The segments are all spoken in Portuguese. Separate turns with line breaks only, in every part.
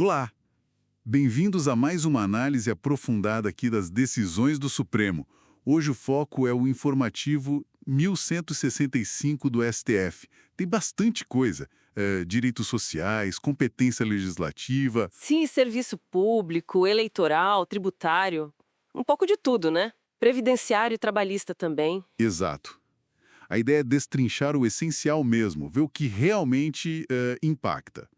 Olá! Bem-vindos a mais uma análise aprofundada aqui das decisões do Supremo. Hoje o foco é o informativo 1165 do STF. Tem bastante coisa. Direitos sociais, competência legislativa.
Sim, serviço público, eleitoral, tributário. Um pouco de tudo, né? Previdenciário e trabalhista também.
Exato. A ideia é destrinchar o essencial mesmo, ver o que realmente impacta.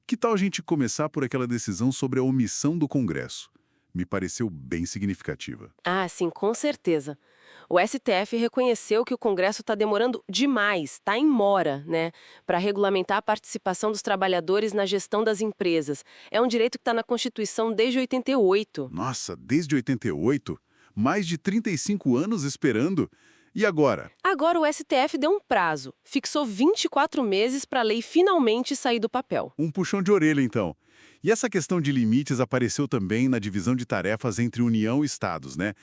Que tal a gente começar por aquela decisão sobre a omissão do Congresso? Me pareceu bem significativa.
Ah, sim, com certeza. O STF reconheceu que o Congresso está demorando demais, está em mora, né, para regulamentar a participação dos trabalhadores na gestão das empresas. É um direito que está na Constituição desde 88.
Nossa, desde 88? Mais de 35 anos esperando? E agora?
Agora o STF deu um prazo, fixou 24 meses para a lei finalmente sair do papel.
Um puxão de orelha, então. E essa questão de limites apareceu também na divisão de tarefas entre União e Estados, né?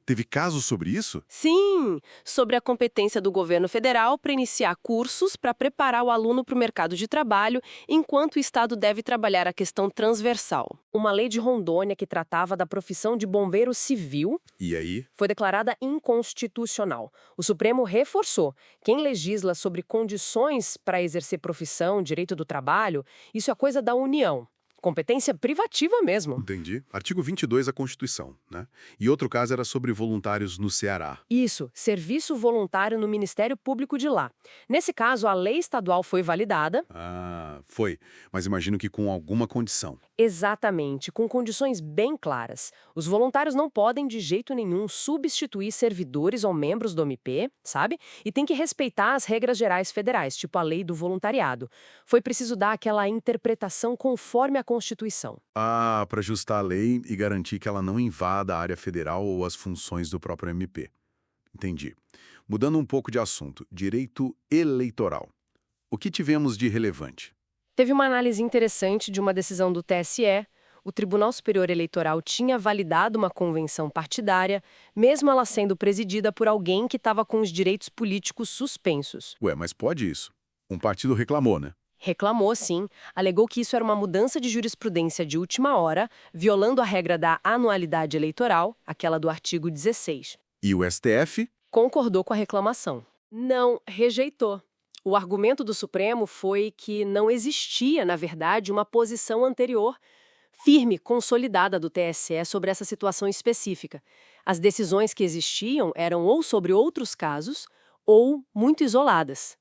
Teve casos sobre isso?
Sim, sobre a competência do governo federal para iniciar cursos para preparar o aluno para o mercado de trabalho, enquanto o Estado deve trabalhar a questão transversal. Uma lei de Rondônia que tratava da profissão de bombeiro civil
E aí?
foi declarada inconstitucional. O Supremo reforçou: quem legisla sobre condições para exercer profissão, direito do trabalho, isso é coisa da União. Competência privativa mesmo.
Entendi. Artigo 22 da Constituição, né? E outro caso era sobre voluntários no Ceará.
Isso, serviço voluntário no Ministério Público de lá. Nesse caso, a lei estadual foi validada.
Ah, foi. Mas imagino que com alguma condição.
Exatamente, com condições bem claras. Os voluntários não podem, de jeito nenhum, substituir servidores ou membros do MP, sabe? E tem que respeitar as regras gerais federais, tipo a lei do voluntariado. Foi preciso dar aquela interpretação conforme a Constituição.
Ah, para ajustar a lei e garantir que ela não invada a área federal ou as funções do próprio MP. Entendi. Mudando um pouco de assunto, direito eleitoral. O que tivemos de relevante?
Teve uma análise interessante de uma decisão do TSE. O Tribunal Superior Eleitoral tinha validado uma convenção partidária, mesmo ela sendo presidida por alguém que estava com os direitos políticos suspensos.
Ué, mas pode isso? Um partido reclamou, né?
Reclamou, sim, alegou que isso era uma mudança de jurisprudência de última hora, violando a regra da anualidade eleitoral, aquela do artigo 16.
E o STF?
Concordou com a reclamação. Não rejeitou. O argumento do Supremo foi que não existia, na verdade, uma posição anterior, firme, consolidada do TSE sobre essa situação específica. As decisões que existiam eram ou sobre outros casos ou muito isoladas.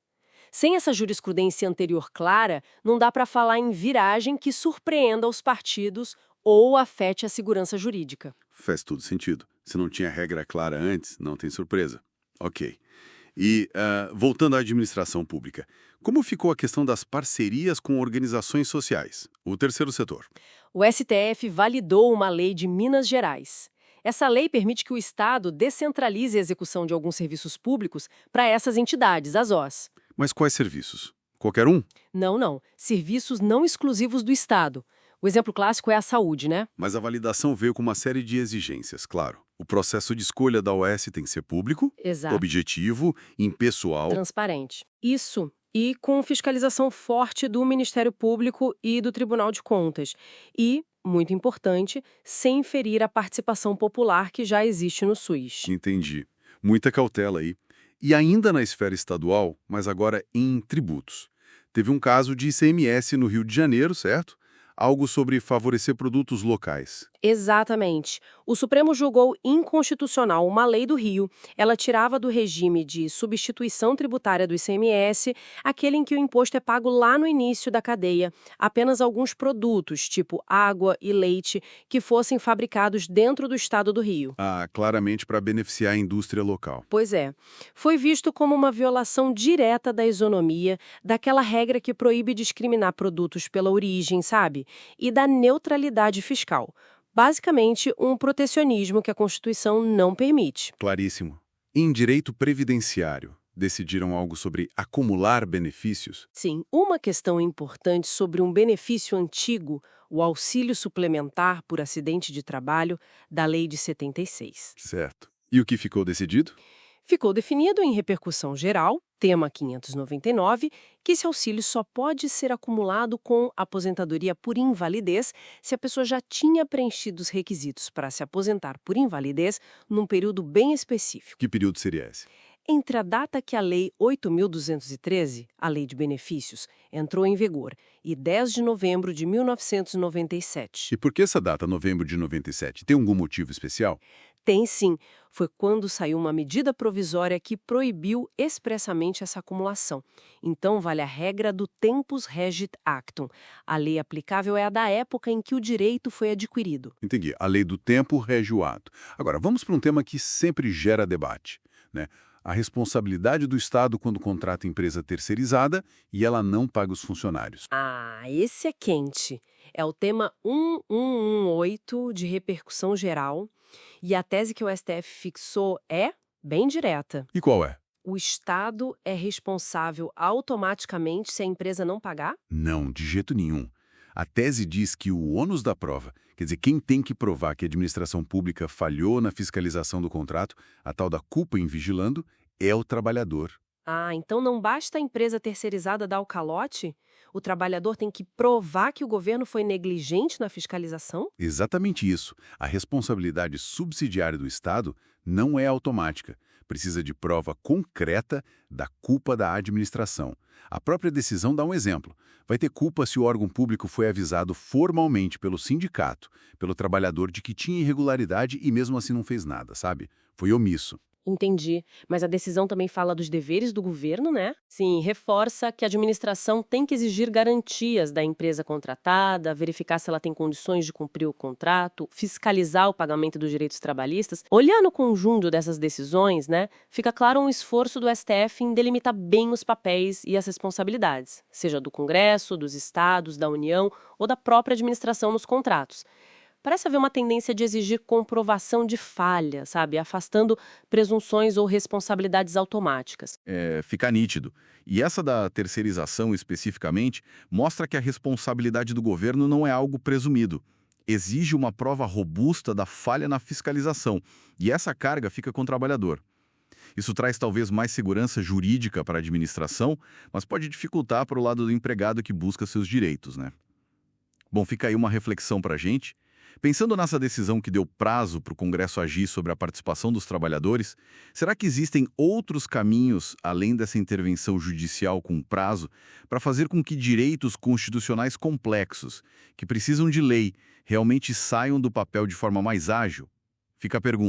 Sem essa jurisprudência anterior clara, não dá para falar em viragem que surpreenda os partidos ou afete a segurança jurídica.
Faz todo sentido. Se não tinha regra clara antes, não tem surpresa. Ok. E, voltando à administração pública, como ficou a questão das parcerias com organizações sociais, o terceiro setor?
O STF validou uma lei de Minas Gerais. Essa lei permite que o Estado descentralize a execução de alguns serviços públicos para essas entidades, as OS.
Mas quais serviços? Qualquer um?
Não. Serviços não exclusivos do Estado. O exemplo clássico é a saúde, né?
Mas a validação veio com uma série de exigências, claro. O processo de escolha da OS tem que ser público,
Exato.
objetivo, impessoal.
Transparente. Isso. E com fiscalização forte do Ministério Público e do Tribunal de Contas. E, muito importante, sem ferir a participação popular que já existe no SUS.
Entendi. Muita cautela aí. E ainda na esfera estadual, mas agora em tributos. Teve um caso de ICMS no Rio de Janeiro, certo? Algo sobre favorecer produtos locais.
Exatamente. O Supremo julgou inconstitucional uma lei do Rio. Ela tirava do regime de substituição tributária do ICMS aquele em que o imposto é pago lá no início da cadeia, apenas alguns produtos, tipo água e leite, que fossem fabricados dentro do estado do Rio.
Ah, claramente para beneficiar a indústria local.
Pois é. Foi visto como uma violação direta da isonomia, daquela regra que proíbe discriminar produtos pela origem, sabe? E da neutralidade fiscal. Basicamente, um protecionismo que a Constituição não permite.
Claríssimo. Em direito previdenciário, decidiram algo sobre acumular benefícios?
Sim, uma questão importante sobre um benefício antigo, o auxílio suplementar por acidente de trabalho da Lei de 76.
Certo. E o que ficou decidido?
Ficou definido em repercussão geral, tema 599, que esse auxílio só pode ser acumulado com aposentadoria por invalidez se a pessoa já tinha preenchido os requisitos para se aposentar por invalidez num período bem específico.
Que período seria esse?
Entre a data que a Lei 8.213, a Lei de Benefícios, entrou em vigor, e 10 de novembro de 1997.
E por que essa data, novembro de 97? Tem algum motivo especial?
Tem sim. Foi quando saiu uma medida provisória que proibiu expressamente essa acumulação. Então, vale a regra do Tempus Regit Actum. A lei aplicável é a da época em que o direito foi adquirido.
Entendi. A lei do tempo rege o ato. Agora, vamos para um tema que sempre gera debate, né? A responsabilidade do Estado quando contrata empresa terceirizada e ela não paga os funcionários.
Ah, esse é quente. É o tema 1118 de repercussão geral. E a tese que o STF fixou é bem direta.
E qual é?
O Estado é responsável automaticamente se a empresa não pagar?
Não, de jeito nenhum. A tese diz que o ônus da prova, quer dizer, quem tem que provar que a administração pública falhou na fiscalização do contrato, a tal da culpa em vigilando, é o trabalhador.
Ah, então não basta a empresa terceirizada dar o calote? O trabalhador tem que provar que o governo foi negligente na fiscalização?
Exatamente isso. A responsabilidade subsidiária do Estado não é automática. Precisa de prova concreta da culpa da administração. A própria decisão dá um exemplo. Vai ter culpa se o órgão público foi avisado formalmente pelo sindicato, pelo trabalhador de que tinha irregularidade e mesmo assim não fez nada, sabe? Foi omisso.
Entendi. Mas a decisão também fala dos deveres do governo, né? Sim, reforça que a administração tem que exigir garantias da empresa contratada, verificar se ela tem condições de cumprir o contrato, fiscalizar o pagamento dos direitos trabalhistas. Olhando o conjunto dessas decisões, né, fica claro um esforço do STF em delimitar bem os papéis e as responsabilidades, seja do Congresso, dos estados, da União ou da própria administração nos contratos. Parece haver uma tendência de exigir comprovação de falha, sabe? Afastando presunções ou responsabilidades automáticas.
Fica nítido. E essa da terceirização especificamente mostra que a responsabilidade do governo não é algo presumido. Exige uma prova robusta da falha na fiscalização, e essa carga fica com o trabalhador. Isso traz talvez mais segurança jurídica para a administração, mas pode dificultar para o lado do empregado que busca seus direitos, né? Bom, fica aí uma reflexão para a gente. Pensando nessa decisão que deu prazo para o Congresso agir sobre a participação dos trabalhadores, será que existem outros caminhos, além dessa intervenção judicial com prazo, para fazer com que direitos constitucionais complexos, que precisam de lei, realmente saiam do papel de forma mais ágil? Fica a pergunta.